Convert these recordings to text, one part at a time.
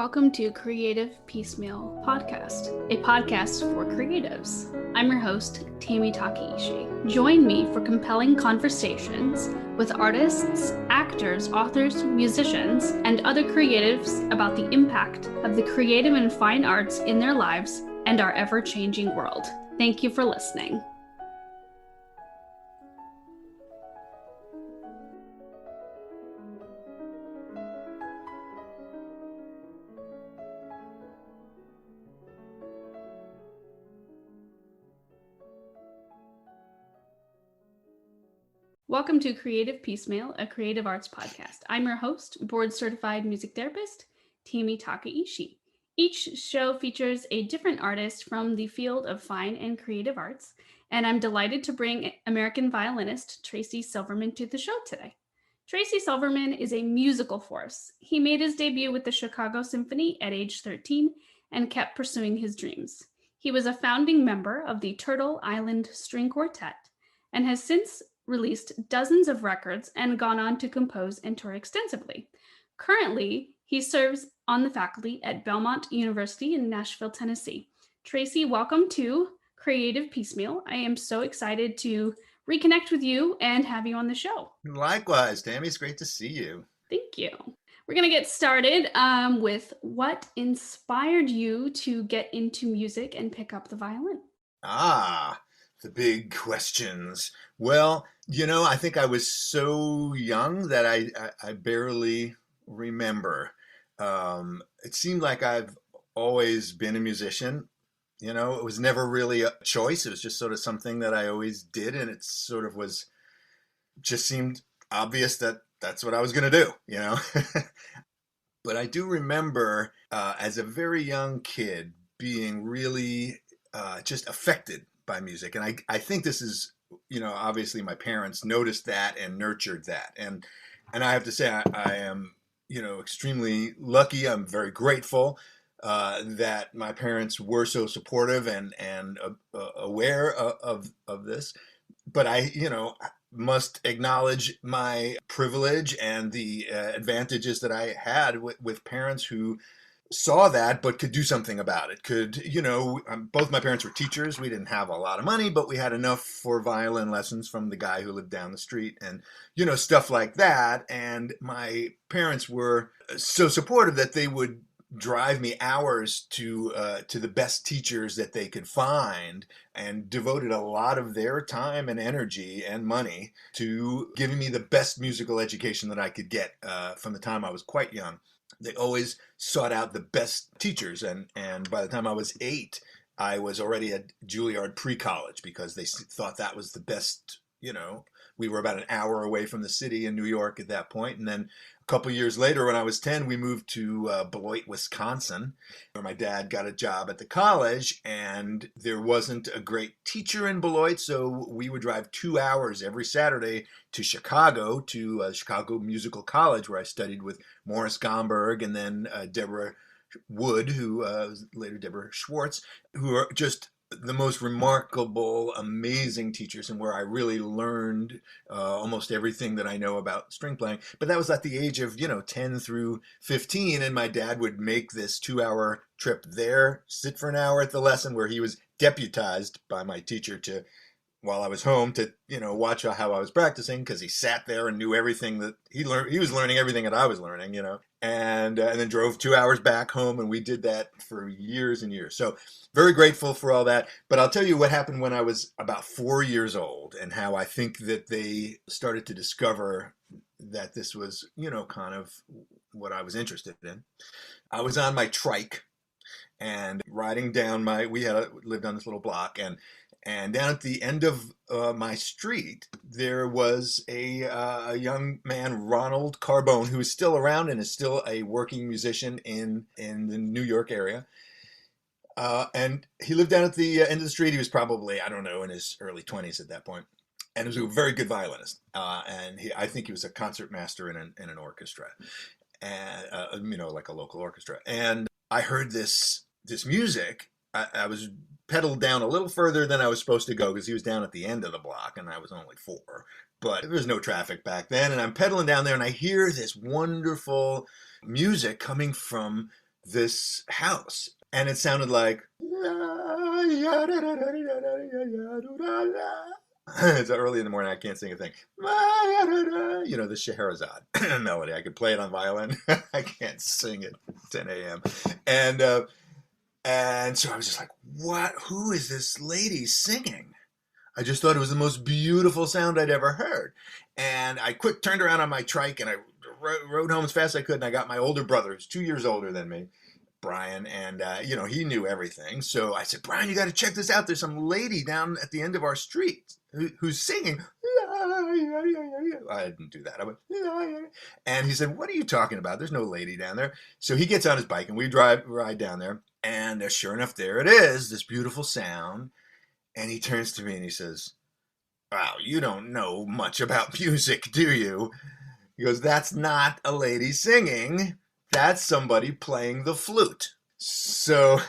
Welcome to Creative Piecemeal Podcast, a podcast for creatives. I'm your host, Tammy Takeishi. Join me for compelling conversations with artists, actors, authors, musicians, and other creatives about the impact of the creative and fine arts in their lives and our ever-changing world. Thank you for listening. Welcome to Creative Piecemeal, a creative arts podcast. I'm your host, board-certified music therapist, Tammy Takeishi. Each show features a different artist from the field of fine and creative arts, and I'm delighted to bring American violinist Tracy Silverman to the show today. Tracy Silverman is a musical force. He made his debut with the Chicago Symphony at age 13 and kept pursuing his dreams. He was a founding member of the Turtle Island String Quartet and has since released dozens of records and gone on to compose and tour extensively. Currently, he serves on the faculty at Belmont University in Nashville, Tennessee. Tracy, welcome to Creative Piecemeal. I am so excited to reconnect with you and have you on the show. Likewise, Tammy, it's great to see you. Thank you. We're going to get started with what inspired you to get into music and pick up the violin? The big questions. Well, I think I was so young that I barely remember. It seemed like I've always been a musician. It was never really a choice. It was just sort of something that I always did, and it sort of just seemed obvious that that's what I was going to do, But I do remember as a very young kid being really just affected by music. And I think this is, obviously my parents noticed that and nurtured that. And I have to say, I am, extremely lucky. I'm very grateful that my parents were so supportive and aware of this. But I must acknowledge my privilege and the advantages that I had with parents who saw that but could do something about it. Both my parents were teachers. We didn't have a lot of money, but we had enough for violin lessons from the guy who lived down the street and stuff like that. And my parents were so supportive that they would drive me hours to the best teachers that they could find, and devoted a lot of their time and energy and money to giving me the best musical education that I could get from the time I was quite young. They always sought out the best teachers, and by the time I was 8, I was already at Juilliard pre-college because they thought that was the best. We were about an hour away from the city in New York at that point, and then a couple years later, when I was 10, we moved to Beloit, Wisconsin, where my dad got a job at the college, and there wasn't a great teacher in Beloit, so we would drive 2 hours every Saturday to Chicago, to Chicago Musical College, where I studied with Morris Gomberg and then Deborah Wood, who was later Deborah Schwartz, who are just the most remarkable, amazing teachers, and where I really learned almost everything that I know about string playing. But that was at the age of 10 through 15, and my dad would make this 2-hour trip there, sit for an hour at the lesson, where he was deputized by my teacher to, while I was home, to watch how I was practicing, because he sat there and knew everything that he learned. He was learning everything that I was learning, and then drove 2 hours back home, and we did that for years and years. So very grateful for all that. But I'll tell you what happened when I was about 4 years old, and how I think that they started to discover that this was, kind of what I was interested in. I was on my trike and riding down we lived on this little block, and down at the end of my street, there was a young man, Ronald Carbone, who is still around and is still a working musician in the New York area. And he lived down at the end of the street. He was probably, I don't know, in his early 20s at that point. And he was a very good violinist. And I think he was a concert master in an orchestra, and like a local orchestra. And I heard this music. I was pedaled down a little further than I was supposed to go because he was down at the end of the block and I was only 4. But there was no traffic back then. And I'm pedaling down there and I hear this wonderful music coming from this house, and it sounded like it's early in the morning. I can't sing a thing. You know, the Scheherazade melody. I could play it on violin. I can't sing at 10 a.m. And and so I was just like, "What? Who is this lady singing?" I just thought it was the most beautiful sound I'd ever heard. And I quick turned around on my trike and I rode home as fast as I could. And I got my older brother, who's 2 years older than me, Brian, and you know, he knew everything. So I said, "Brian, you got to check this out. There's some lady down at the end of our street who's singing." I didn't do that. I went, and he said, "What are you talking about? There's no lady down there." So he gets on his bike and we ride down there. And sure enough, there it is, this beautiful sound. And he turns to me and he says, "Wow, you don't know much about music, do you?" He goes, "That's not a lady singing. That's somebody playing the flute." So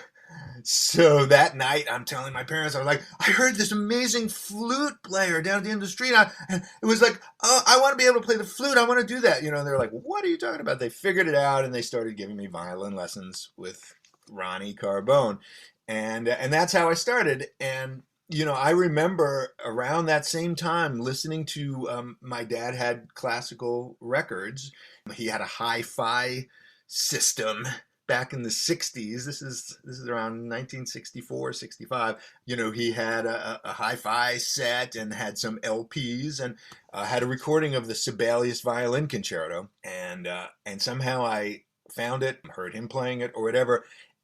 that night, I'm telling my parents, I was like, "I heard this amazing flute player down at the end of the street. And it was like, oh, I want to be able to play the flute. I want to do that." You know, and they're like, "What are you talking about?" They figured it out and they started giving me violin lessons with Ronnie Carbone. And that's how I started. And you know, I remember around that same time listening to my dad had classical records. He had a hi-fi system back in the 60s. This is around 1964, 65. You know, he had a hi-fi set and had some LPs and had a recording of the Sibelius Violin Concerto. And somehow I found it, heard him playing it or whatever,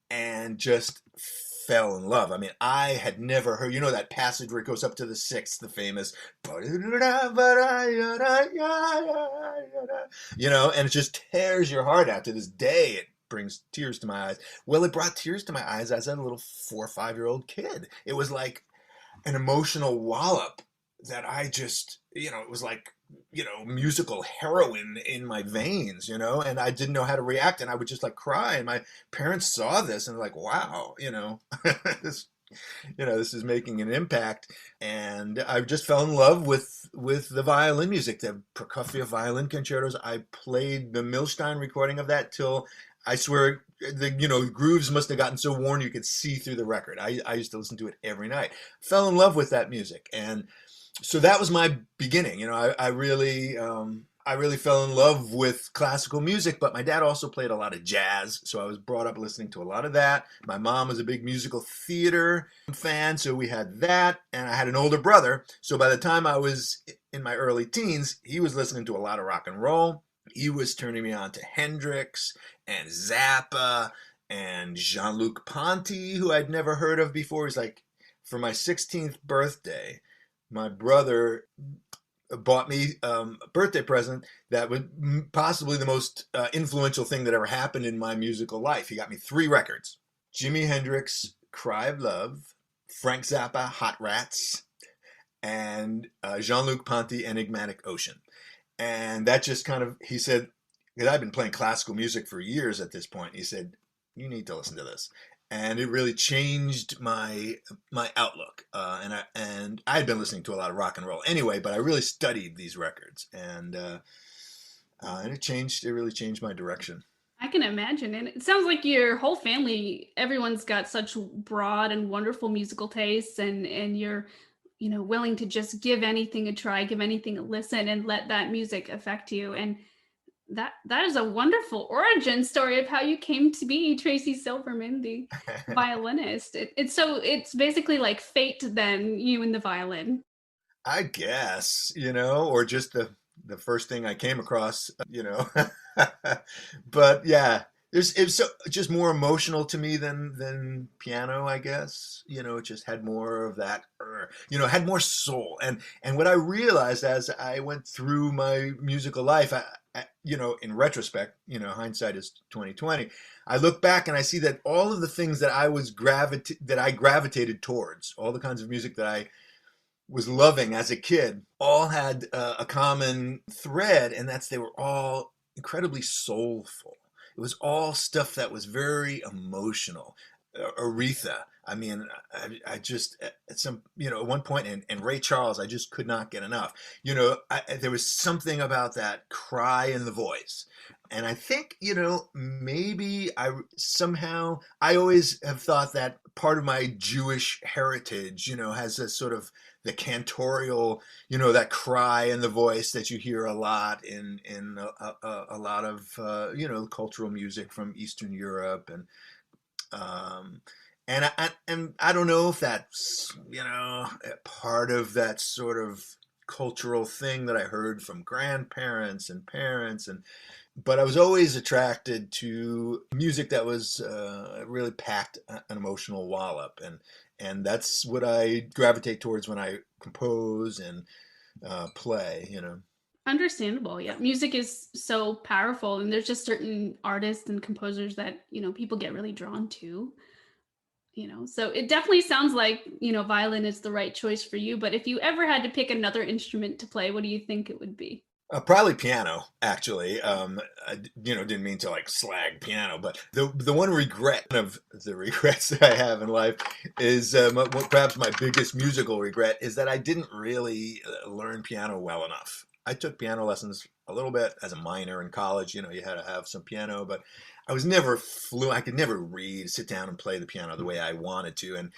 and just fell in love. I mean, I had never heard, you know, that passage where it goes up to the sixth, the famous, you know, and it just tears your heart out. To this day, it brings tears to my eyes. Well, it brought tears to my eyes as a little 4 or 5 year old kid. It was like an emotional wallop that I just, you know, it was like, you know, musical heroin in my veins, you know, and I didn't know how to react, and I would just like cry, and my parents saw this and they're like, "Wow, you know, this, you know, this is making an impact." And I just fell in love with the violin music, the Prokofiev violin concertos. I played the Milstein recording of that till, I swear, the, you know, grooves must have gotten so worn you could see through the record. I used to listen to it every night. Fell in love with that music, and so that was my beginning. You know, I really fell in love with classical music, but my dad also played a lot of jazz, so I was brought up listening to a lot of that. My mom was a big musical theater fan, so we had that, and I had an older brother. So by the time I was in my early teens, he was listening to a lot of rock and roll. He was turning me on to Hendrix and Zappa and Jean-Luc Ponty, who I'd never heard of before. He's like, for my 16th birthday, my brother bought me a birthday present that was possibly the most influential thing that ever happened in my musical life. He got me 3 records: Jimi Hendrix, Cry of Love; Frank Zappa, Hot Rats; and Jean-Luc Ponty, Enigmatic Ocean. And that just kind of, he said, because I've been playing classical music for years at this point, he said, "You need to listen to this." And it really changed my outlook. And I had been listening to a lot of rock and roll anyway, but I really studied these records, and it really changed my direction. I can imagine. And it sounds like your whole family, everyone's got such broad and wonderful musical tastes, and you're, you know, willing to just give anything a try, give anything a listen, and let that music affect you. And that is a wonderful origin story of how you came to be Tracy Silverman, the violinist. It's basically like fate then, you and the violin. I guess, you know, or just the first thing I came across, you know. But yeah, it's so just more emotional to me than piano, I guess. You know, it just had more of that, you know, had more soul. And what I realized as I went through my musical life, you know, in retrospect, you know, hindsight is 2020. I look back and I see that all of the things that I gravitated towards, all the kinds of music that I was loving as a kid, all had a common thread, and that's they were all incredibly soulful. It was all stuff that was very emotional. Aretha. I mean, I just at some, you know, at one point, and Ray Charles, I just could not get enough. You know, there was something about that cry in the voice, And I think, maybe I always have thought that part of my Jewish heritage, has a sort of the cantorial, that cry in the voice that you hear a lot in a lot of, cultural music from Eastern Europe. Um, and I don't know if that's, part of that sort of cultural thing that I heard from grandparents and parents, but I was always attracted to music that was really packed an emotional wallop, and that's what I gravitate towards when I compose and play. Understandable. Yeah. Music is so powerful, and there's just certain artists and composers that, people get really drawn to, So it definitely sounds like, violin is the right choice for you, but if you ever had to pick another instrument to play, what do you think it would be? Probably piano, actually. I, didn't mean to like slag piano, but the one regret of the regrets that I have in life is perhaps my biggest musical regret is that I didn't really learn piano well enough. I took piano lessons a little bit as a minor in college. You had to have some piano, but I was never fluent. I could never read, sit down and play the piano the way I wanted to. And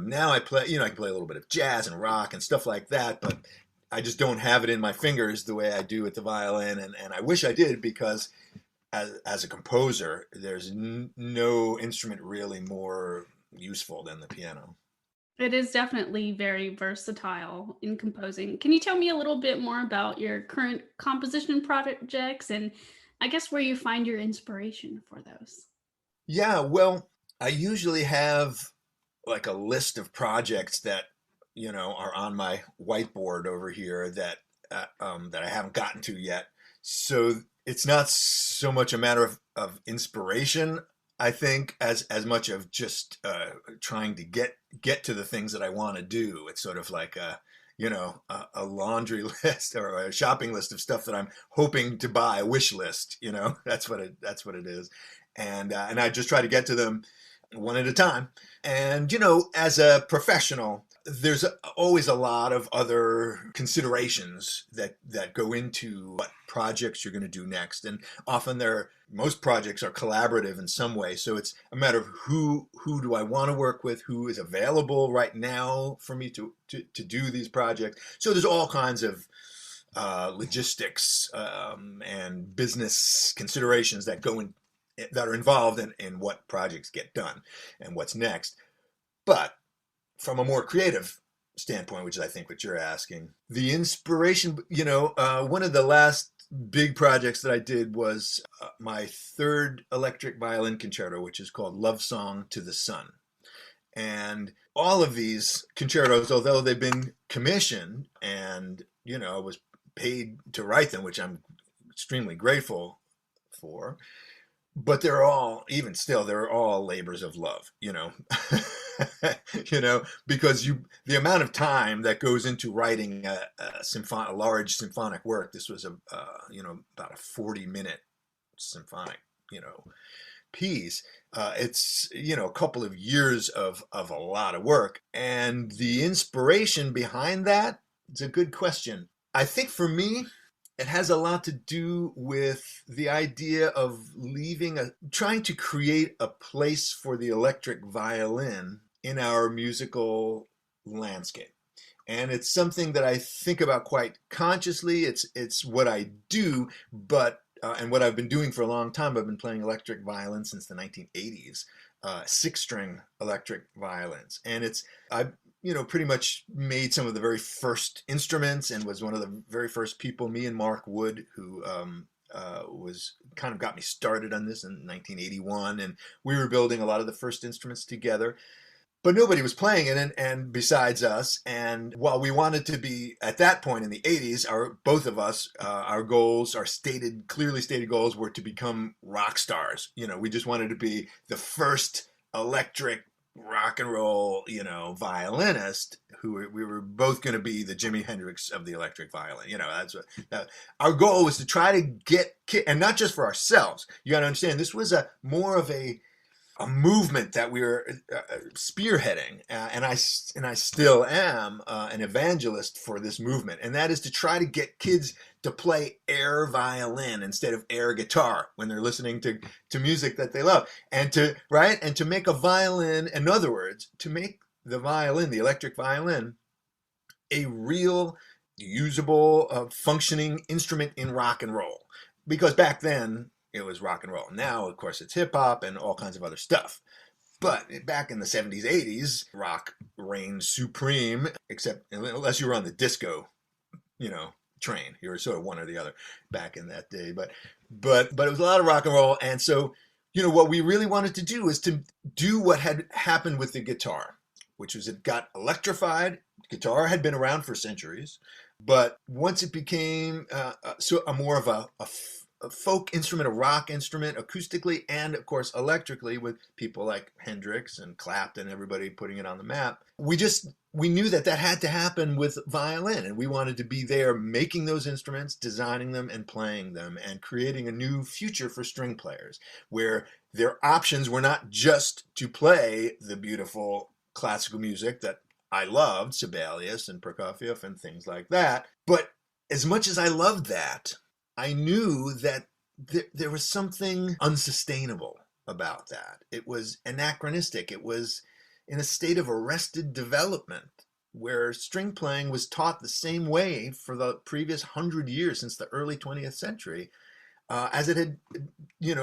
now I play, I can play a little bit of jazz and rock and stuff like that, but I just don't have it in my fingers the way I do with the violin, and I wish I did, because as a composer, there's no instrument really more useful than the piano. It is definitely very versatile in composing. Can you tell me a little bit more about your current composition projects and I guess where you find your inspiration for those? Yeah, well, I usually have like a list of projects that are on my whiteboard over here that I haven't gotten to yet. So it's not so much a matter of inspiration, I think, as much of just trying to get to the things that I want to do. It's sort of like a laundry list or a shopping list of stuff that I'm hoping to buy, a wish list. That's what it is, and I just try to get to them one at a time. And, as a professional, there's always a lot of other considerations that go into what projects you're going to do next. And often most projects are collaborative in some way. So it's a matter of who do I want to work with, who is available right now for me to do these projects. So there's all kinds of logistics and business considerations that are involved in what projects get done and what's next. But from a more creative standpoint, which is I think what you're asking, the inspiration, one of the last big projects that I did was my third electric violin concerto, which is called Love Song to the Sun. And all of these concertos, although they've been commissioned and, I was paid to write them, which I'm extremely grateful for, but they're all labors of love, because the amount of time that goes into writing a large symphonic work. This was about a 40-minute symphonic, piece. It's, a couple of years of a lot of work, and the inspiration behind that is a good question. I think for me, it has a lot to do with the idea of trying to create a place for the electric violin in our musical landscape. And it's something that I think about quite consciously. It's what I do, but and what I've been doing for a long time. I've been playing electric violin since the 1980s, 6-string electric violins, and I've pretty much made some of the very first instruments and was one of the very first people, me and Mark Wood, who was kind of got me started on this in 1981. And we were building a lot of the first instruments together, but nobody was playing it, and besides us. And while we wanted to be, at that point in the 80s, both of us, our goals, our clearly stated goals, were to become rock stars. We just wanted to be the first electric rock and roll, violinist, who we were both going to be the Jimi Hendrix of the electric violin. That's our goal was, to try to get, and not just for ourselves. You got to understand, this was more of a movement that we were spearheading, and I still am an evangelist for this movement, and that is to try to get kids to play air violin instead of air guitar when they're listening to music that they love. And to make a violin, in other words, to make the violin, the electric violin, a real usable, functioning instrument in rock and roll. Because back then it was rock and roll. Now, of course, it's hip hop and all kinds of other stuff. But back in the 70s, 80s, rock reigned supreme, except unless you were on the disco, train. You were sort of one or the other back in that day. But it was a lot of rock and roll. And so, what we really wanted to do is to do what had happened with the guitar, which was it got electrified. Guitar had been around for centuries, but once it became a more of a folk instrument, a rock instrument, acoustically and of course electrically, with people like Hendrix and Clapton, everybody putting it on the map. We knew that had to happen with violin, and we wanted to be there making those instruments, designing them and playing them, and creating a new future for string players where their options were not just to play the beautiful classical music that I loved, Sibelius and Prokofiev and things like that. But as much as I loved that, I knew that there was something unsustainable about that. It was anachronistic. It was in a state of arrested development where string playing was taught the same way for the previous 100 years since the early 20th century as it had,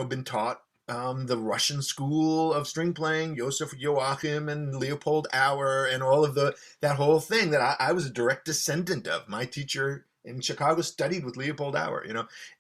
been taught. The Russian school of string playing, Joseph Joachim and Leopold Auer, and all of that whole thing that I was a direct descendant of. My teacher in Chicago studied with Leopold Auer,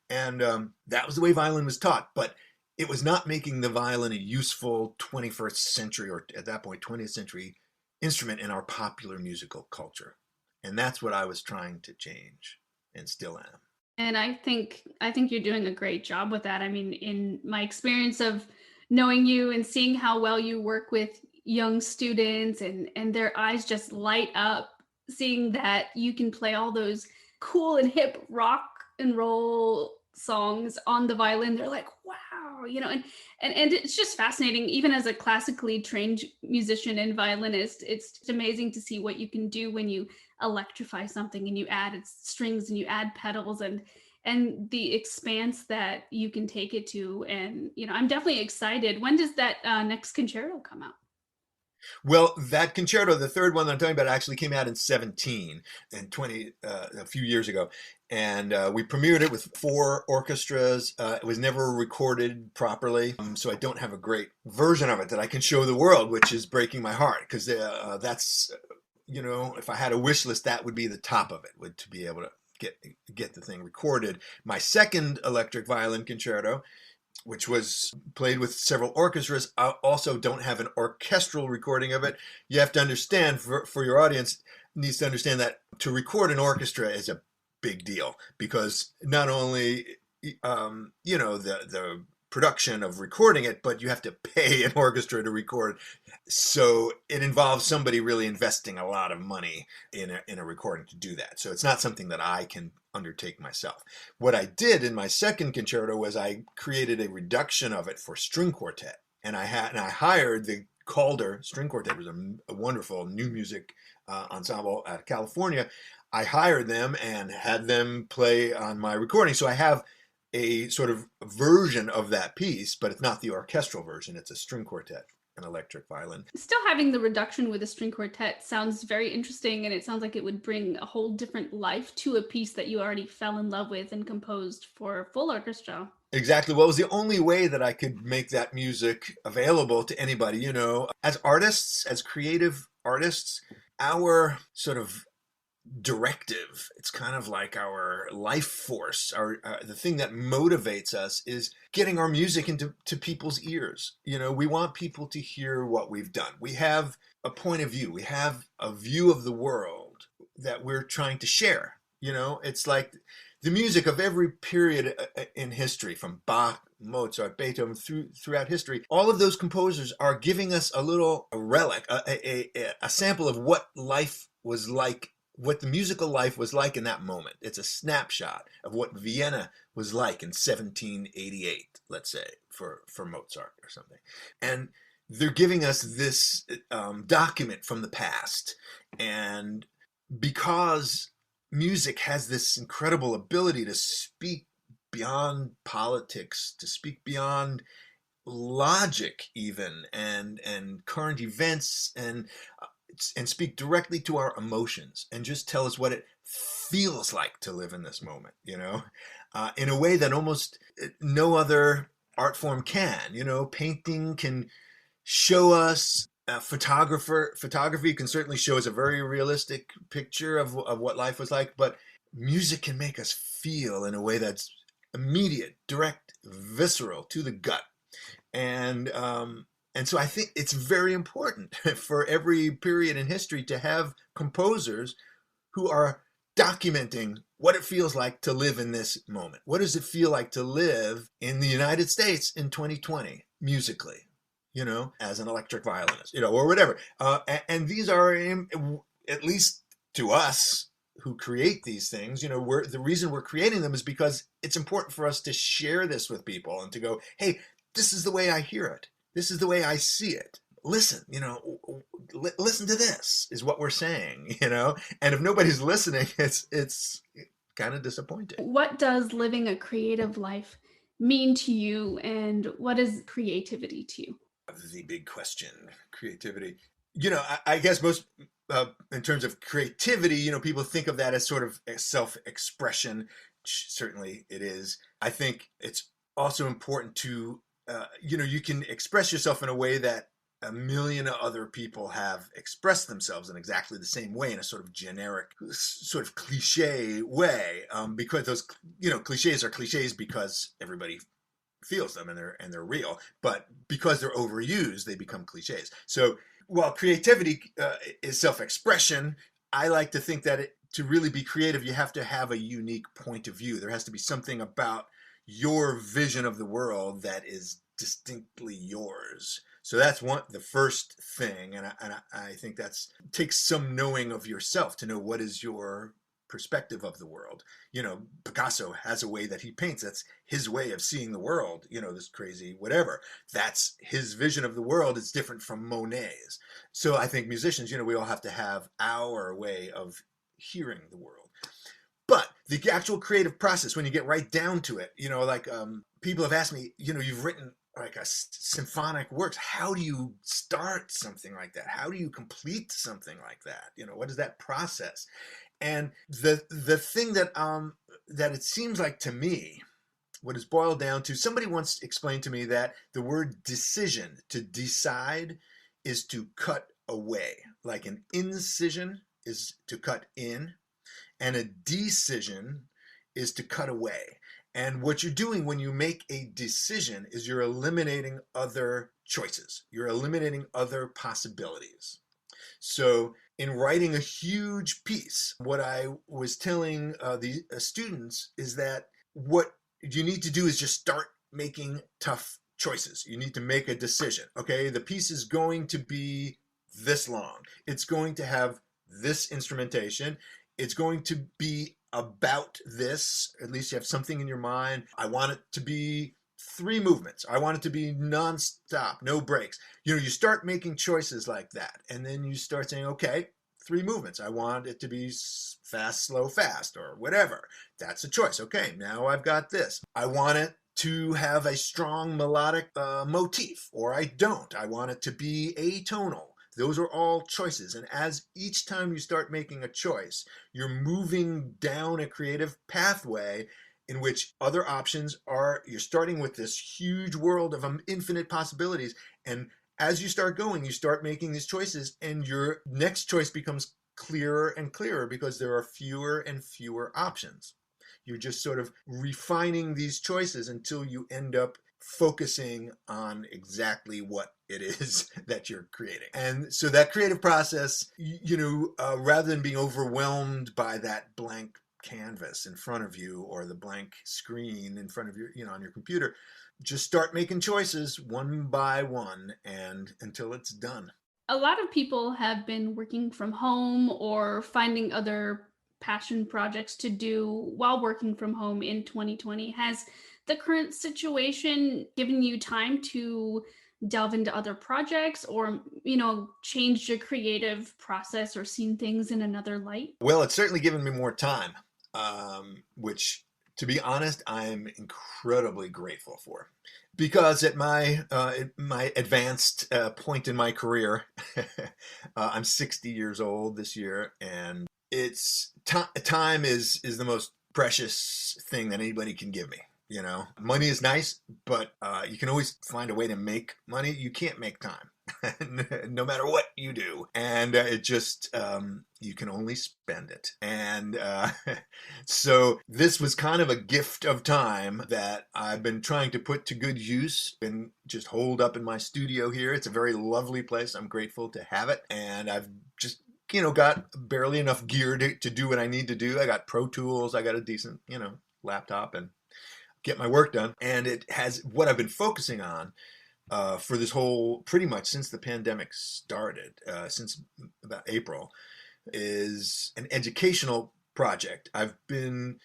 and that was the way violin was taught. But it was not making the violin a useful 21st century, or at that point 20th century, instrument in our popular musical culture. And that's what I was trying to change, and still am. And I think you're doing a great job with that. I mean, in my experience of knowing you and seeing how well you work with young students, and their eyes just light up seeing that you can play all those cool and hip rock and roll songs on the violin. They're like, wow, and it's just fascinating. Even as a classically trained musician and violinist, it's just amazing to see what you can do when you electrify something and you add strings and you add pedals, and the expanse that you can take it to. And I'm definitely excited. When does that next concerto come out? Well, that concerto, the third one that I'm talking about, actually came out in 17 and 20, a few years ago. And we premiered it with 4 orchestras. It was never recorded properly, so I don't have a great version of it that I can show the world, which is breaking my heart, because that's, if I had a wish list, that would be the top of it, to be able to get the thing recorded. My second electric violin concerto, which was played with several orchestras, I also don't have an orchestral recording of it. You have to understand, for your audience, needs to understand that to record an orchestra is a big deal, because not only the production of recording it, but you have to pay an orchestra to record. So it involves somebody really investing a lot of money in a recording to do that. So it's not something that I can undertake myself. What I did in my second concerto was I created a reduction of it for string quartet, and I hired the Calder String Quartet. It was a wonderful new music ensemble out of California. I hired them and had them play on my recording. So I have a sort of version of that piece, but it's not the orchestral version. It's a string quartet, an electric violin. Still having the reduction with a string quartet sounds very interesting, and it sounds like it would bring a whole different life to a piece that you already fell in love with and composed for full orchestra. Exactly. Well, it was the only way that I could make that music available to anybody. As artists, as creative artists, our sort of directive, it's kind of like our life force, the thing that motivates us is getting our music into people's ears. We want people to hear what we've done. We have a point of view. We have a view of the world that we're trying to share. It's like the music of every period in history, from Bach, Mozart, Beethoven, throughout history. All of those composers are giving us a relic, a sample of what life was like, what the musical life was like in that moment. It's a snapshot of what Vienna was like in 1788, let's say, for Mozart or something. And they're giving us this document from the past. And because music has this incredible ability to speak beyond politics, to speak beyond logic even, and current events, and speak directly to our emotions and just tell us what it feels like to live in this moment, in a way that almost no other art form can. Painting can show us, photography can certainly show us a very realistic picture of what life was like, but music can make us feel in a way that's immediate, direct, visceral, to the gut. And so I think it's very important for every period in history to have composers who are documenting what it feels like to live in this moment. What does it feel like to live in the United States in 2020 musically, as an electric violinist, or whatever. And these are, at least to us who create these things, the reason we're creating them is because it's important for us to share this with people and to go, hey, this is the way I hear it. This is the way I see it. Listen, listen to this is what we're saying, and if nobody's listening, it's kind of disappointing. What does living a creative life mean to you, and what is creativity to you? The big question, creativity. I guess most, in terms of creativity, people think of that as sort of a self-expression. Certainly it is. I think it's also important to, you can express yourself in a way that a million other people have expressed themselves in exactly the same way, in a sort of generic, sort of cliche way, because those, cliches are cliches because everybody feels them, and they're real, but because they're overused, they become cliches. So while creativity is self-expression, I like to think that to really be creative, you have to have a unique point of view. There has to be something about your vision of the world that is distinctly yours. So that's the first thing, and I think that's takes some knowing of yourself to know what is your perspective of the world. Picasso has a way that he paints. That's his way of seeing the world. This crazy whatever. That's his vision of the world. It's different from Monet's. So I think musicians, we all have to have our way of hearing the world. But the actual creative process, when you get right down to it, like, people have asked me, you've written like a symphonic works. How do you start something like that? How do you complete something like that? What is that process? And the thing that it seems like to me, what is boiled down to, somebody once explained to me that the word decision, to decide, is to cut away. Like an incision is to cut in, and a decision is to cut away. And what you're doing when you make a decision is you're eliminating other choices. You're eliminating other possibilities. So in writing a huge piece, what I was telling the students is that what you need to do is just start making tough choices. You need to make a decision. Okay, the piece is going to be this long. It's going to have this instrumentation. It's going to be about this. At least you have something in your mind. I want it to be 3 movements. I want it to be nonstop, no breaks. You start making choices like that, and then you start saying, okay, 3 movements. I want it to be fast, slow, fast, or whatever. That's a choice. Okay, now I've got this. I want it to have a strong melodic motif, or I don't. I want it to be atonal. Those are all choices. And as each time you start making a choice, you're moving down a creative pathway in which other options are, you're starting with this huge world of infinite possibilities. And as you start going, you start making these choices, and your next choice becomes clearer and clearer because there are fewer and fewer options. You're just sort of refining these choices until you end up focusing on exactly what it is that you're creating. And so that creative process, rather than being overwhelmed by that blank canvas in front of you, or the blank screen in front of you, on your computer, just start making choices one by one, and until it's done. A lot of people have been working from home or finding other passion projects to do while working from home in 2020. Has the current situation given you time to delve into other projects or, changed your creative process or seen things in another light? Well, it's certainly given me more time, which, to be honest, I'm incredibly grateful for. Because at my advanced point in my career, I'm 60 years old this year, and it's time is the most precious thing that anybody can give me. Money is nice, but you can always find a way to make money. You can't make time, no matter what you do, and it just you can only spend it. And so this was kind of a gift of time that I've been trying to put to good use. Been just holed up in my studio here. It's a very lovely place. I'm grateful to have it, and I've just got barely enough gear to do what I need to do. I got Pro Tools. I got a decent laptop and get my work done. And it has what I've been focusing on for this whole, pretty much since the pandemic started, since about April, is an educational project. I've been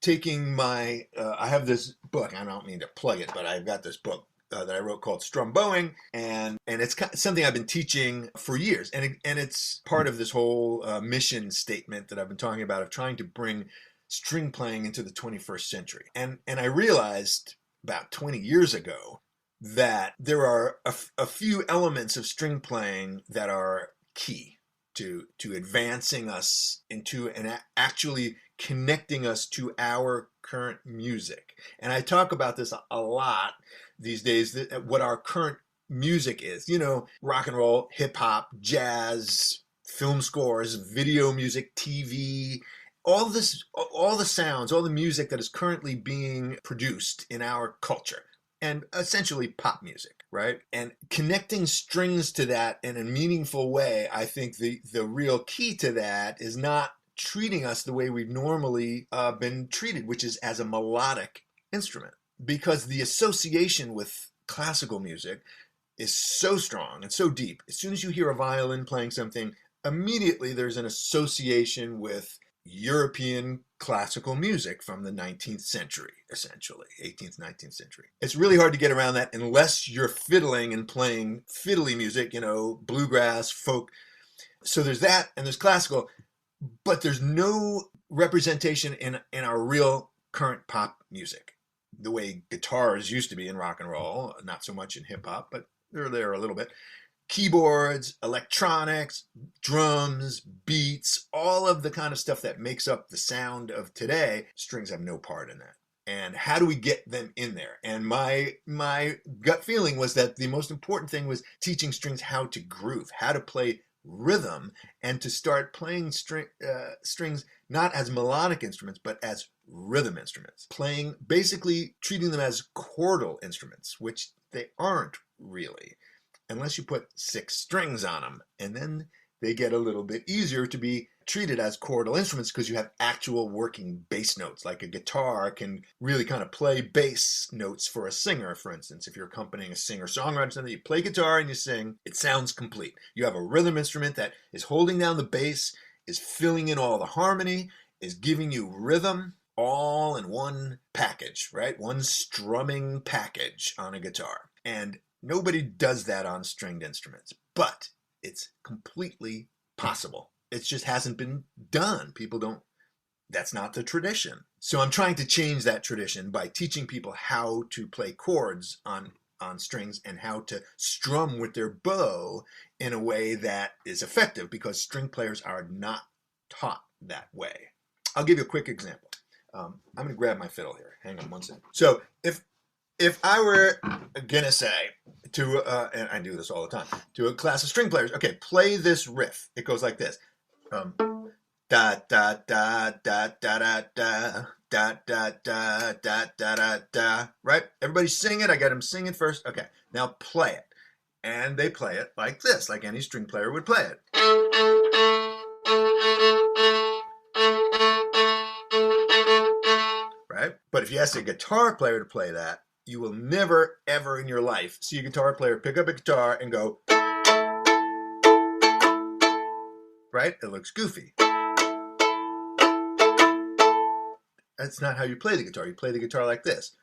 taking I have this book, I don't mean to plug it, but I've got this book that I wrote called Strumbowing, and it's something I've been teaching for years. And it's part of this whole mission statement that I've been talking about of trying to bring string playing into the 21st century. And I realized about 20 years ago that there are a few elements of string playing that are key to advancing us into and actually connecting us to our current music. And I talk about this a lot these days, what our current music is. Rock and roll, hip hop, jazz, film scores, video music, TV, all the sounds, all the music that is currently being produced in our culture, and essentially pop music, right? And connecting strings to that in a meaningful way, I think the real key to that is not treating us the way we've normally been treated, which is as a melodic instrument. Because the association with classical music is so strong and so deep. As soon as you hear a violin playing something, immediately there's an association with European classical music from the 19th century, essentially, 18th, 19th century. It's really hard to get around that unless you're fiddling and playing fiddly music, bluegrass, folk. So there's that, and there's classical, but there's no representation in our real current pop music. The way guitars used to be in rock and roll, not so much in hip hop, but they're there a little bit. Keyboards, electronics, drums, beats, all of the kind of stuff that makes up the sound of today, strings have no part in that. And how do we get them in there? And my gut feeling was that the most important thing was teaching strings how to groove, how to play rhythm, and to start playing strings not as melodic instruments, but as rhythm instruments. Basically treating them as chordal instruments, which they aren't really, unless you put 6 strings on them. And then they get a little bit easier to be treated as chordal instruments because you have actual working bass notes. Like a guitar can really kind of play bass notes for a singer, for instance. If you're accompanying a singer-songwriter, something, you play guitar and you sing, it sounds complete. You have a rhythm instrument that is holding down the bass, is filling in all the harmony, is giving you rhythm, all in one package, right? One strumming package on a guitar. And nobody does that on stringed instruments, but it's completely possible. It just hasn't been done. That's not the tradition. So I'm trying to change that tradition by teaching people how to play chords on strings and how to strum with their bow in a way that is effective, because string players are not taught that way. I'll give you a quick example. I'm going to grab my fiddle here. Hang on one second. So if I were going to say to, and I do this all the time, to a class of string players, okay, play this riff. It goes like this. Da da da da da da da da da da da da da. Right? Everybody sing it. I got them singing first. Okay, now play it. And they play it like this, like any string player would play it. Right? But if you ask a guitar player to play that, you will never, ever in your life see a guitar player pick up a guitar and go, right? It looks goofy. That's not how you play the guitar. You play the guitar like this.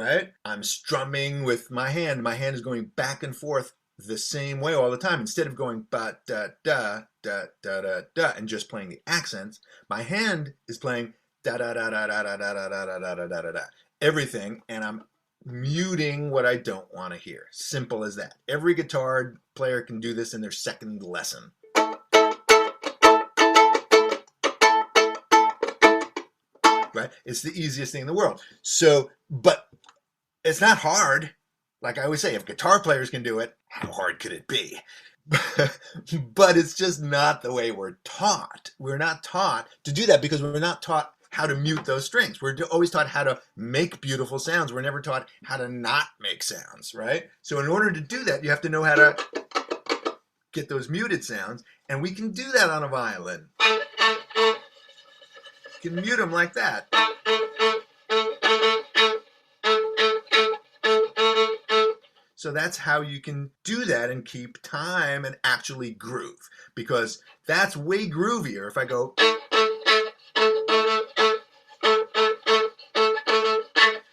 right? I'm strumming with my hand. My hand is going back and forth the same way all the time. Instead of going ba da da da da da da and just playing the accents, my hand is playing da da da da da da da da da da da da da da everything, and I'm muting what I don't want to hear. Simple as that. Every guitar player can do this in their second lesson. Right? It's the easiest thing in the world. So, but it's not hard. Like I always say, if guitar players can do it, how hard could it be? But it's just not the way we're taught. We're not taught to do that because we're not taught how to mute those strings. We're always taught how to make beautiful sounds. We're never taught how to not make sounds, right? So in order to do that, you have to know how to get those muted sounds, and we can do that on a violin. You can mute them like that. So that's how you can do that and keep time and actually groove, because that's way groovier if I go.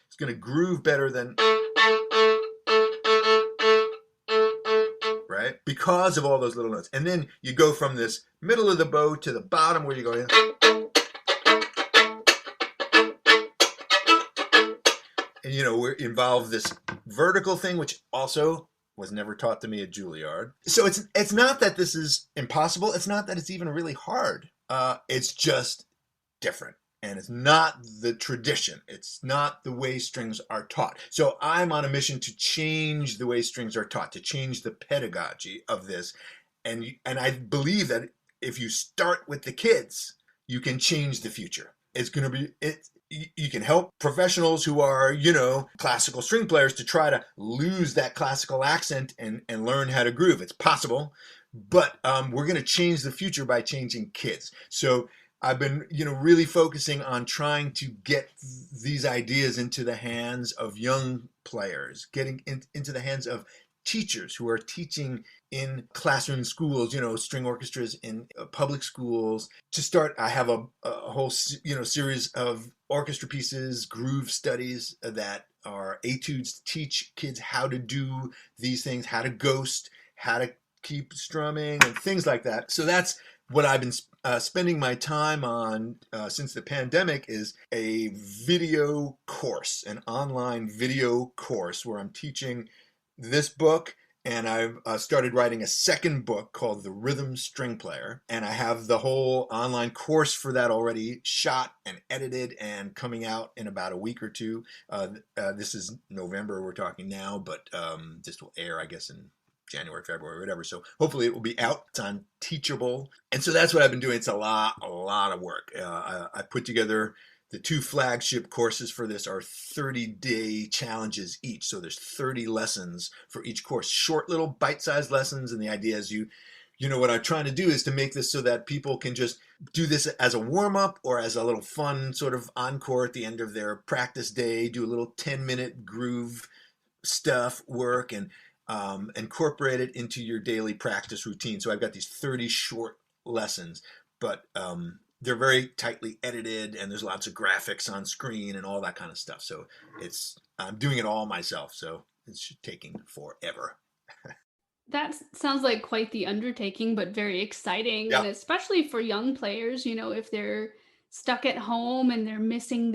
It's going to groove better than, right? Because of all those little notes. And then you go from this middle of the bow to the bottom where you go in. And, we involve this vertical thing, which also was never taught to me at Juilliard. So it's not that this is impossible. It's not that it's even really hard. It's just different. And it's not the tradition. It's not the way strings are taught. So I'm on a mission to change the way strings are taught, to change the pedagogy of this. And I believe that if you start with the kids, you can change the future. It's going to be... You can help professionals who are, classical string players to try to lose that classical accent and learn how to groove. It's possible, but we're going to change the future by changing kids. So I've been, really focusing on trying to get these ideas into the hands of young players, getting into the hands of teachers who are teaching in classroom schools, string orchestras in public schools. To start, I have a whole, series of orchestra pieces, groove studies that are etudes to teach kids how to do these things, how to ghost, how to keep strumming and things like that. So that's what I've been spending my time on since the pandemic, is a video course, an online video course where I'm teaching this book, and I've started writing a second book called The Rhythm String Player, and I have the whole online course for that already shot and edited and coming out in about a week or two. This is November we're talking now, but this will air, I guess, in January, February, whatever. So hopefully it will be out. It's on Teachable. And so that's what I've been doing. It's a lot of work. I put together the two flagship courses for this are 30-day challenges each. So there's 30 lessons for each course, short little bite-sized lessons. And the idea is what I'm trying to do is to make this so that people can just do this as a warm-up or as a little fun sort of encore at the end of their practice day, do a little 10-minute groove stuff work and incorporate it into your daily practice routine. So I've got these 30 short lessons, but they're very tightly edited, and there's lots of graphics on screen and all that kind of stuff. So I'm doing it all myself, so it's taking forever. That sounds like quite the undertaking, but very exciting. Yeah. And especially for young players, if they're stuck at home and they're missing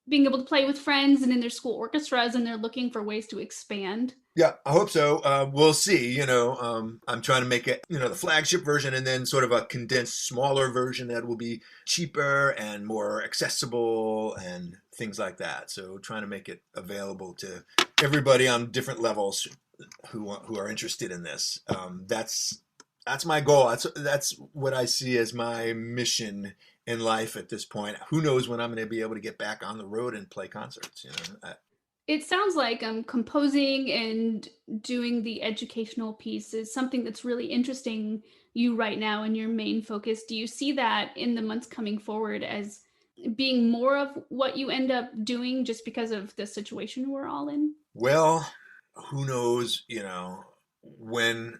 being able to play with friends and in their school orchestras, and they're looking for ways to expand. Yeah, I hope so. We'll see. I'm trying to make it, the flagship version, and then sort of a condensed, smaller version that will be cheaper and more accessible and things like that. So trying to make it available to everybody on different levels who are interested in this. That's my goal. That's what I see as my mission in life at this point. Who knows when I'm going to be able to get back on the road and play concerts? It sounds like composing and doing the educational piece is something that's really interesting you right now and your main focus. Do you see that in the months coming forward as being more of what you end up doing just because of the situation we're all in? Well, who knows, when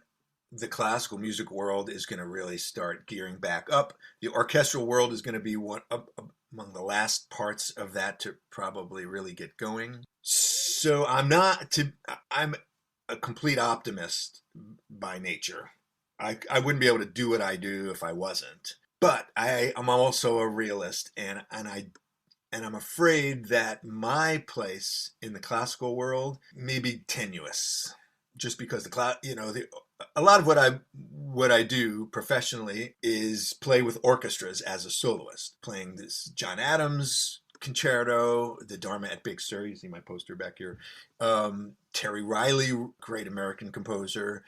the classical music world is going to really start gearing back up. The orchestral world is going to be among the last parts of that to probably really get going. So I'm a complete optimist by nature. I wouldn't be able to do what I do if I wasn't. But I'm also a realist, and I'm afraid that my place in the classical world may be tenuous, just because a lot of what I do professionally is play with orchestras as a soloist, playing this John Adams concerto, the Dharma at Big Sur. You see my poster back here. Terry Riley, great American composer,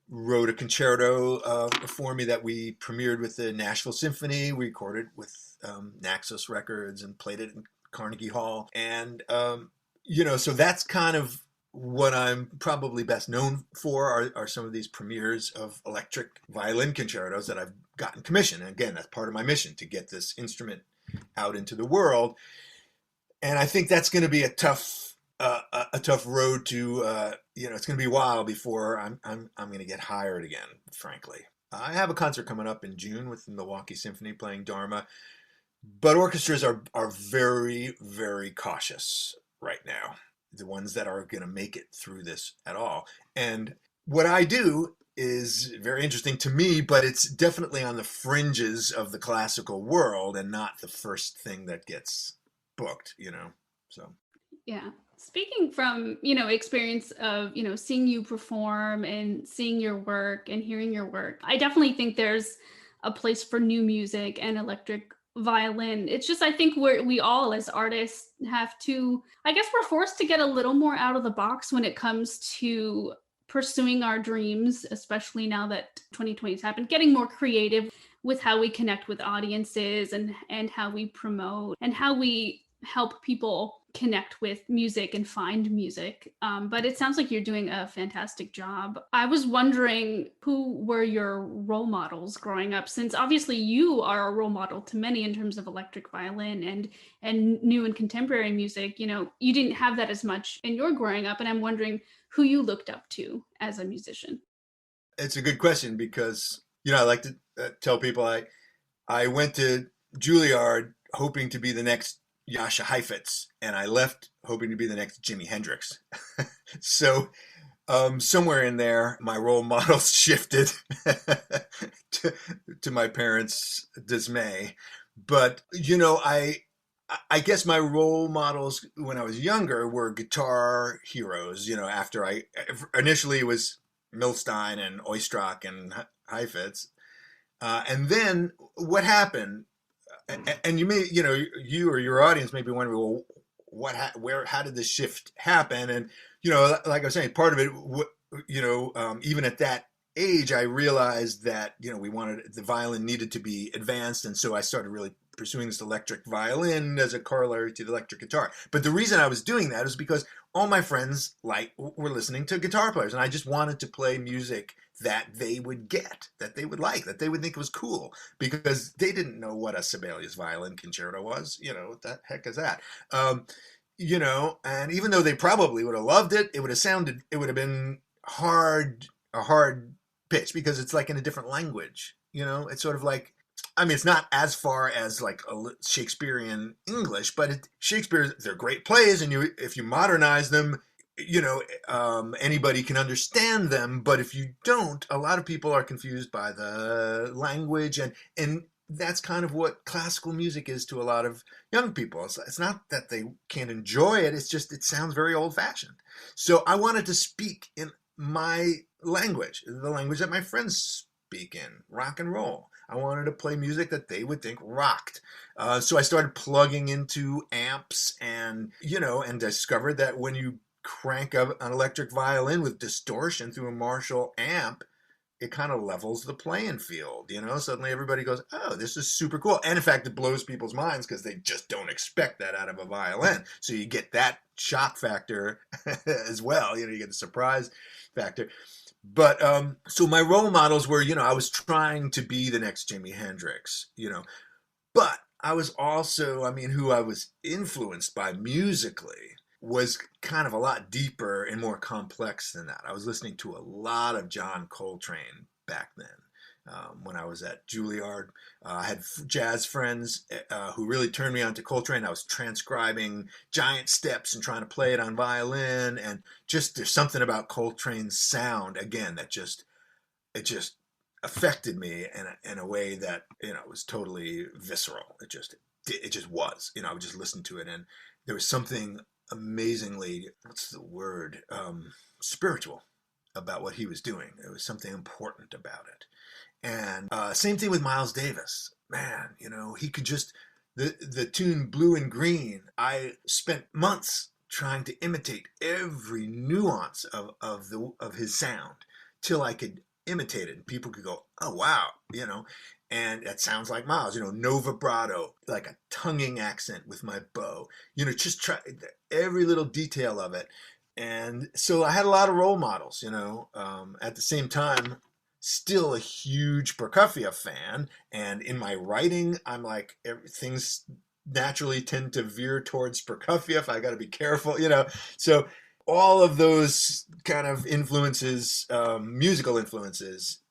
wrote a concerto for me that we premiered with the Nashville Symphony. We recorded with Naxos Records and played it in Carnegie Hall. And, so that's kind of what I'm probably best known for are some of these premieres of electric violin concertos that I've gotten commissioned. And again, that's part of my mission, to get this instrument out into the world. And I think that's going to be a tough road to it's going to be a while before I'm going to get hired again, frankly. I have a concert coming up in June with the Milwaukee Symphony playing Dharma, but orchestras are very, very cautious right now, the ones that are going to make it through this at all. And what I do is very interesting to me, but it's definitely on the fringes of the classical world and not the first thing that gets booked, so. Yeah. Speaking from, experience of, seeing you perform and seeing your work and hearing your work, I definitely think there's a place for new music and electric violin. It's just, I think we all as artists have to, I guess we're forced to get a little more out of the box when it comes to pursuing our dreams, especially now that 2020 has happened, getting more creative with how we connect with audiences and how we promote and how we help people connect with music and find music. But it sounds like you're doing a fantastic job. I was wondering, who were your role models growing up? Since obviously you are a role model to many in terms of electric violin and new and contemporary music. You didn't have that as much in your growing up, and I'm wondering who you looked up to as a musician. It's a good question because, I like to tell people I went to Juilliard hoping to be the next Jascha Heifetz, and I left hoping to be the next Jimi Hendrix. So somewhere in there, my role models shifted to my parents' dismay. But, I guess my role models when I was younger were guitar heroes. After initially it was Milstein and Oistrakh and Heifetz. And then what happened, and you may, you or your audience may be wondering, well, how did this shift happen? And, like I was saying, part of it, even at that age, I realized that, the violin needed to be advanced. And so I started really pursuing this electric violin as a corollary to the electric guitar. But the reason I was doing that is because all my friends were listening to guitar players, and I just wanted to play music that they would get, that they would like, that they would think was cool, because they didn't know what a Sibelius violin concerto was. What the heck is that? And even though they probably would have loved it, it would have been a hard pitch, because it's like in a different language. It's sort of like, it's not as far as like a Shakespearean English, but they're great plays, and if you modernize them, anybody can understand them. But if you don't, a lot of people are confused by the language, and that's kind of what classical music is to a lot of young people. It's not that they can't enjoy it, it's just it sounds very old-fashioned. So I wanted to speak in my language, the language that my friends speak in, rock and roll. I wanted to play music that they would think rocked. So I started plugging into amps and discovered that when you crank up an electric violin with distortion through a Marshall amp, it kind of levels the playing field. Suddenly everybody goes, oh, this is super cool. And in fact, it blows people's minds because they just don't expect that out of a violin. So you get that shock factor as well. You get the surprise factor. But so my role models were, I was trying to be the next Jimi Hendrix, but I was also, who I was influenced by musically was kind of a lot deeper and more complex than that. I was listening to a lot of John Coltrane back then. when I was at Juilliard. I had jazz friends who really turned me on to Coltrane. I was transcribing giant steps and trying to play it on violin, and just there's something about Coltrane's sound again that just affected me in a way that was totally visceral. It just was. I would just listen to it, and there was something amazingly, what's the word, spiritual about what he was doing. There was something important about it. And same thing with Miles Davis. Man, he could just the tune Blue and Green. I spent months trying to imitate every nuance of his sound till I could imitate it, and people could go, "Oh wow," and that sounds like Miles. No vibrato, like a tonguing accent with my bow. Just try every little detail of it. And so I had a lot of role models. At the same time, still a huge Prokofiev fan, and in my writing, I'm like, things naturally tend to veer towards Prokofiev. I got to be careful, So all of those kind of influences, musical influences,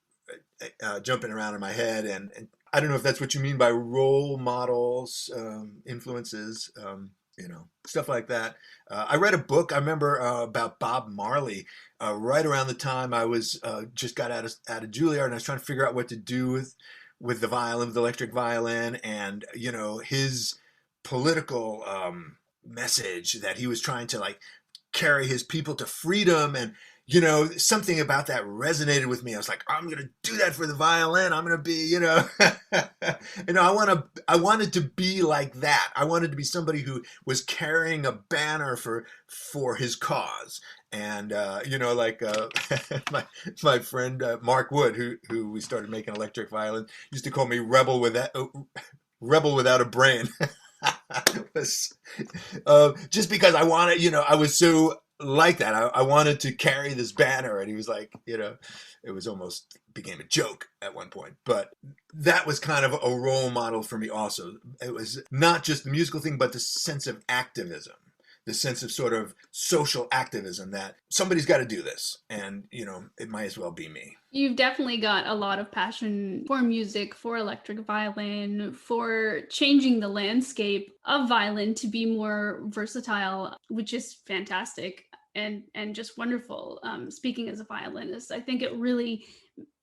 jumping around in my head, and I don't know if that's what you mean by role models, influences. Stuff like that. I read a book, I remember, about Bob Marley, right around the time I was just got out of Juilliard, and I was trying to figure out what to do with the violin, the electric violin, and his political message that he was trying to carry his people to freedom, and something about that resonated with me. I was like, I'm gonna do that for the violin. I'm gonna be, I wanted to be like that. I wanted to be somebody who was carrying a banner for his cause. And my friend Mark Wood, who we started making electric violin, used to call me rebel without a brain. Just because I wanted, I was so like that. I wanted to carry this banner, and he was like, it was almost became a joke at one point. But that was kind of a role model for me also. It was not just the musical thing, but the sense of activism, the sense of sort of social activism that somebody's got to do this, and it might as well be me. You've definitely got a lot of passion for music, for electric violin, for changing the landscape of violin to be more versatile, which is fantastic and just wonderful. Speaking as a violinist, I think it really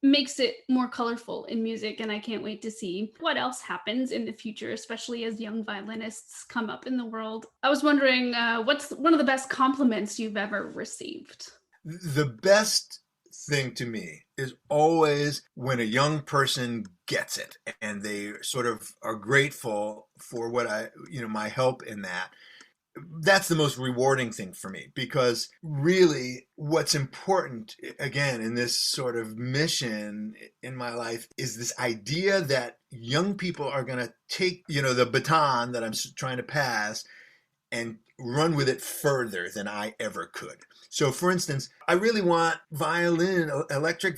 makes it more colorful in music, and I can't wait to see what else happens in the future, especially as young violinists come up in the world. I was wondering, what's one of the best compliments you've ever received? The best thing to me is always when a young person gets it and they sort of are grateful for what my help in that. That's the most rewarding thing for me, because really what's important, again, in this sort of mission in my life is this idea that young people are going to take, the baton that I'm trying to pass and run with it further than I ever could. So for instance, I really want violin, electric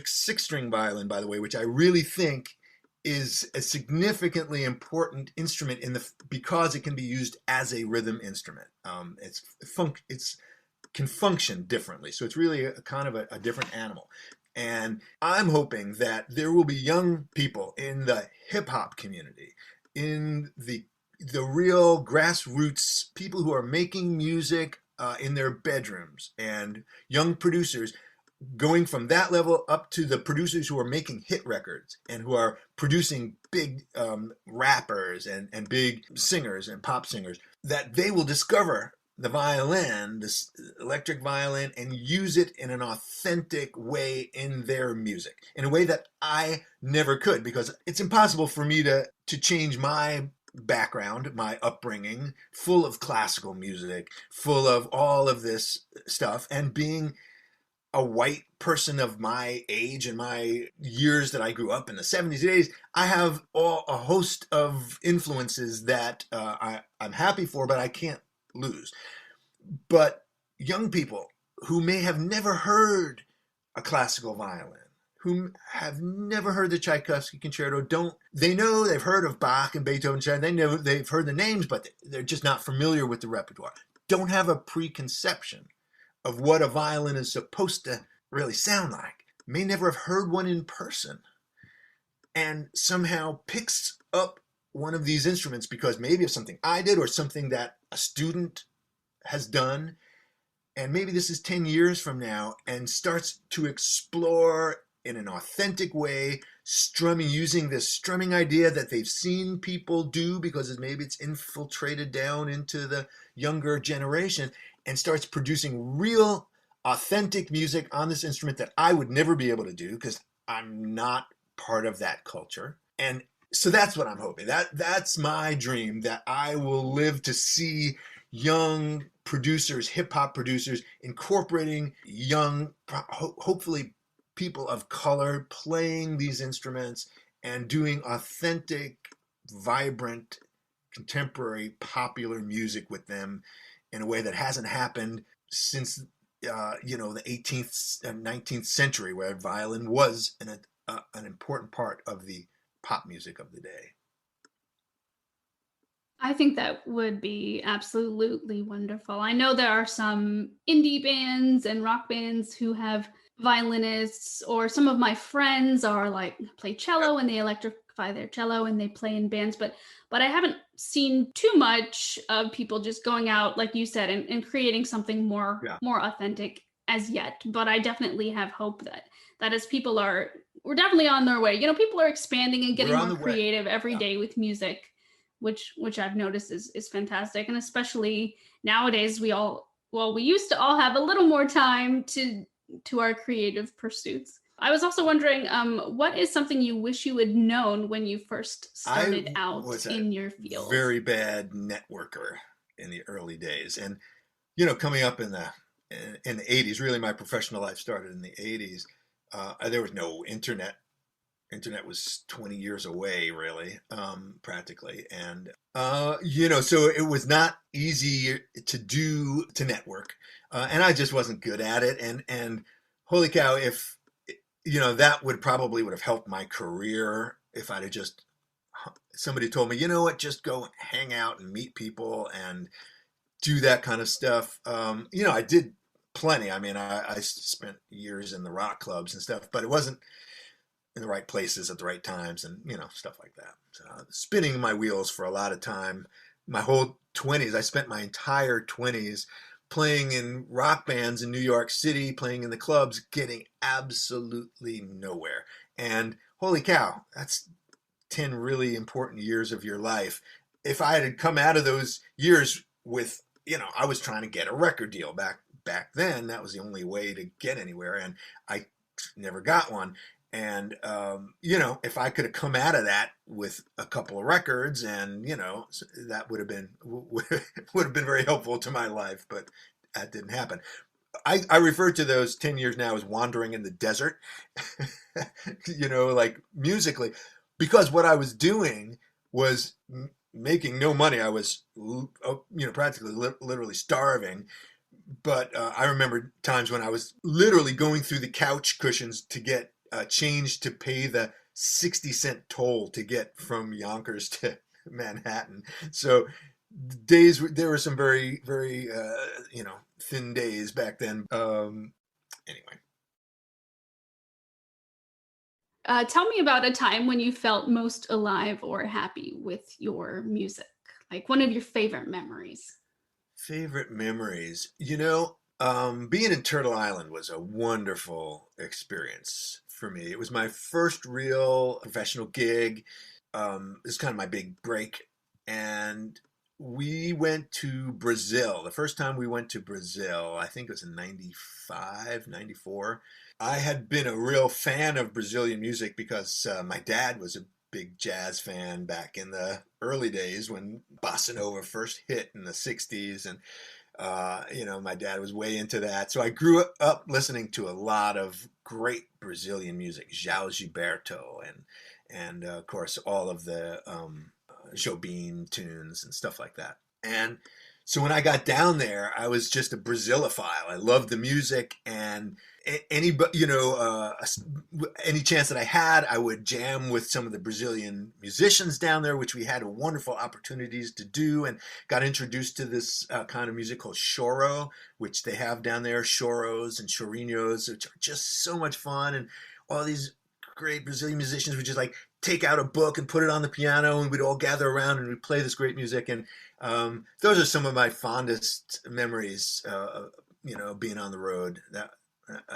six-string violin, by the way, which I really think is a significantly important instrument because it can be used as a rhythm instrument. It's can function differently, so it's really a kind of a different animal. And I'm hoping that there will be young people in the hip hop community, in the real grassroots people who are making music in their bedrooms, and young producers going from that level up to the producers who are making hit records and who are producing big rappers and big singers and pop singers, that they will discover the violin, this electric violin, and use it in an authentic way in their music, in a way that I never could, because it's impossible for me to change my background, my upbringing, full of classical music, full of all of this stuff, and being a white person of my age and my years that I grew up in the 70s and 80s, I have a host of influences that I'm happy for, but I can't lose. But young people who may have never heard a classical violin, who have never heard the Tchaikovsky concerto, they know they've heard of Bach and Beethoven, they've heard the names, but they're just not familiar with the repertoire, don't have a preconception of what a violin is supposed to really sound like. may never have heard one in person and somehow picks up one of these instruments because maybe of something I did or something that a student has done, and maybe this is 10 years from now, and starts to explore in an authentic way strumming, using this strumming idea that they've seen people do because maybe it's infiltrated down into the younger generation, and starts producing real authentic music on this instrument that I would never be able to do because I'm not part of that culture. And so that's what I'm hoping. That's my dream, that I will live to see young producers, hip hop producers, incorporating young, hopefully people of color, playing these instruments and doing authentic, vibrant, contemporary, popular music with them in a way that hasn't happened since the 18th and 19th century, where violin was an important part of the pop music of the day. I think that would be absolutely wonderful. I know there are some indie bands and rock bands who have violinists, or some of my friends are like play cello and they electrify their cello and they play in bands, but I haven't seen too much of people just going out, like you said, and creating something Yeah, more authentic as yet. But I definitely have hope that as people are, we're definitely on their way. People are expanding and we're getting on more the way. creative every Yeah, day with music, which I've noticed is fantastic. And especially nowadays, we used to all have a little more time to our creative pursuits. I was also wondering, what is something you wish you had known when you first I started out was a in your field? very bad networker in the early days, and coming up in the 80s, really my professional life started in the 80s. There was no internet. Internet was 20 years away, really, practically. And, so it was not easy to network. And I just wasn't good at it. And holy cow, if, that would have helped my career if I'd have just, somebody told me, you know what, just go hang out and meet people and do that kind of stuff. I did plenty. I mean, I spent years in the rock clubs and stuff, but it wasn't in the right places at the right times, and stuff like that. So spinning my wheels for a lot of time. My whole 20s, I spent my entire 20s playing in rock bands in New York City, playing in the clubs, getting absolutely nowhere. And holy cow, that's 10 really important years of your life. If I had come out of those years with, I was trying to get a record deal back then. That was the only way to get anywhere, and I never got one. And if I could have come out of that with a couple of records, and that would have been very helpful to my life, but that didn't happen. I refer to those 10 years now as wandering in the desert, like musically, because what I was doing was making no money. I was, practically literally starving. But I remember times when I was literally going through the couch cushions to get change to pay the 60-cent toll to get from Yonkers to Manhattan. So there were some very, very, thin days back then. Anyway. Tell me about a time when you felt most alive or happy with your music, like one of your favorite memories. Favorite memories. Being in Turtle Island was a wonderful experience for me. It was my first real professional gig. It was kind of my big break. And we went to Brazil. The first time we went to Brazil, I think it was in 95, 94. I had been a real fan of Brazilian music because my dad was a big jazz fan back in the early days when bossa nova first hit in the 60s. And my dad was way into that. So I grew up listening to a lot of great Brazilian music, João Gilberto, and of course all of the Jobim tunes and stuff like that. And so when I got down there, I was just a Braziliophile. I loved the music, and and any any chance that I had, I would jam with some of the Brazilian musicians down there, which we had wonderful opportunities to do, and got introduced to this kind of music called choro, which they have down there, choros and chorinhos, which are just so much fun. And all these great Brazilian musicians would just like take out a book and put it on the piano, and we'd all gather around and we'd play this great music. And those are some of my fondest memories, being on the road. That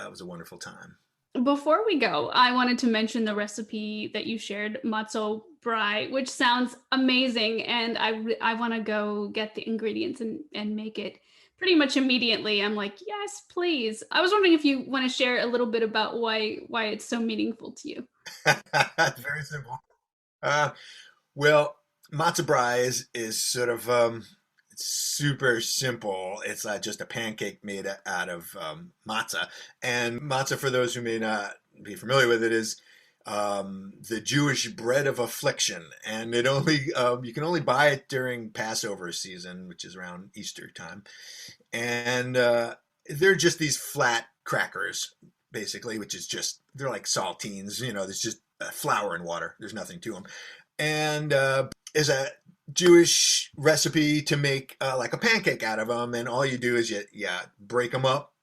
was a wonderful time. Before we go, I wanted to mention the recipe that you shared, matzo brie, which sounds amazing, and I want to go get the ingredients and make it pretty much immediately. I'm like, yes, please. I was wondering if you want to share a little bit about why it's so meaningful to you. Very simple. Uh, well, matzo brie is sort of super simple. It's just a pancake made out of matzah. And matzah, for those who may not be familiar with it, is the Jewish bread of affliction. And it only you can only buy it during Passover season, which is around Easter time. And they're just these flat crackers, basically, which is just, they're like saltines. There's just flour and water. There's nothing to them. And is a Jewish recipe to make like a pancake out of them, and all you do is you break them up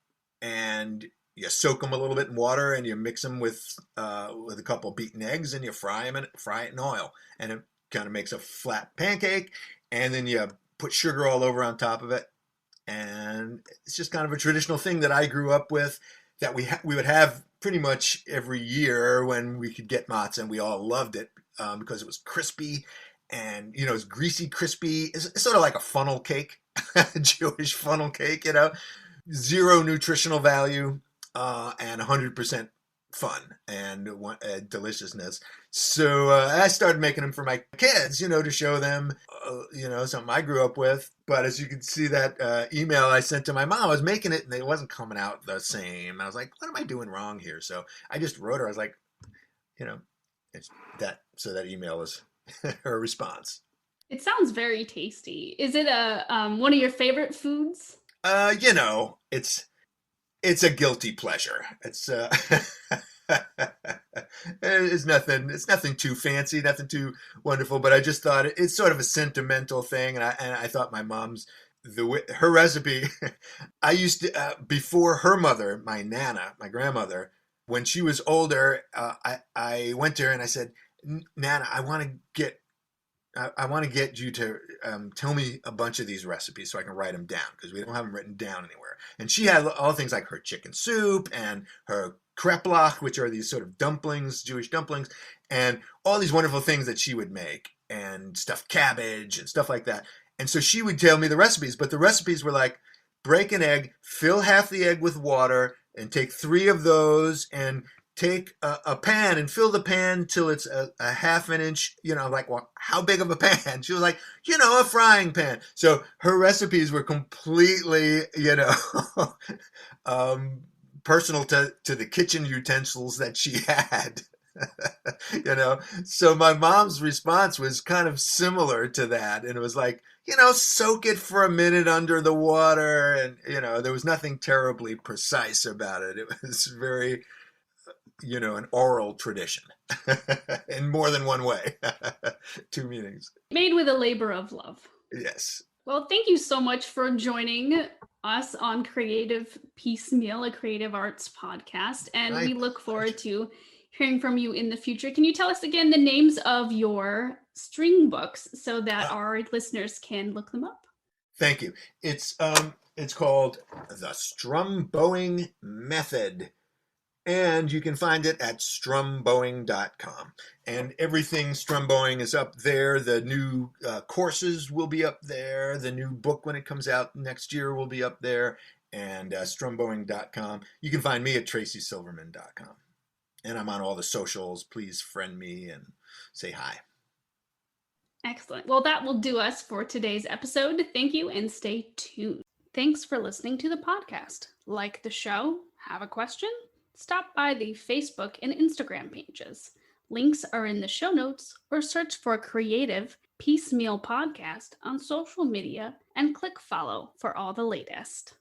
and you soak them a little bit in water, and you mix them with a couple beaten eggs, and you fry it in oil, and it kind of makes a flat pancake, and then you put sugar all over on top of it, and it's just kind of a traditional thing that I grew up with, that we would have pretty much every year when we could get matzah, and we all loved it because it was crispy. And, it's greasy, crispy. It's sort of like a funnel cake, Jewish funnel cake, zero nutritional value and 100% fun and deliciousness. So I started making them for my kids, to show them, something I grew up with. But as you can see, that email I sent to my mom, I was making it and it wasn't coming out the same. I was like, what am I doing wrong here? So I just wrote her. I was like, it's that. So that email is her response. It sounds very tasty. Is it one of your favorite foods? It's a guilty pleasure. It's it's nothing too fancy, nothing too wonderful, but I just thought it's sort of a sentimental thing, and I thought my mom's her recipe. I used to before her mother, my nana, my grandmother, when she was older, I went to her and I said, Nana, I want to get you to tell me a bunch of these recipes so I can write them down, because we don't have them written down anywhere. And she had all things like her chicken soup and her kreplach, which are these sort of dumplings, Jewish dumplings, and all these wonderful things that she would make, and stuffed cabbage and stuff like that. And so she would tell me the recipes, but the recipes were like, break an egg, fill half the egg with water, and take 3 of those, and take a pan and fill the pan till it's a half an inch, like, well, how big of a pan? She was like, a frying pan. So her recipes were completely, personal to the kitchen utensils that she had. So my mom's response was kind of similar to that. And it was like, soak it for a minute under the water. And, there was nothing terribly precise about it. It was very, an oral tradition in more than one way. 2 meanings. Made with a labor of love. Yes. Well, thank you so much for joining us on Creative Piecemeal, a creative arts podcast. And we look forward to hearing from you in the future. Can you tell us again the names of your string books so that our listeners can look them up? Thank you. It's called The Strumbowing Method. And you can find it at strumbowing.com. And everything strumbowing is up there. The new courses will be up there. The new book, when it comes out next year, will be up there. And strumbowing.com. You can find me at tracysilverman.com. And I'm on all the socials. Please friend me and say hi. Excellent. Well, that will do us for today's episode. Thank you and stay tuned. Thanks for listening to the podcast. Like the show? Have a question? Stop by the Facebook and Instagram pages. Links are in the show notes, or search for Creative Piecemeal Podcast on social media and click follow for all the latest.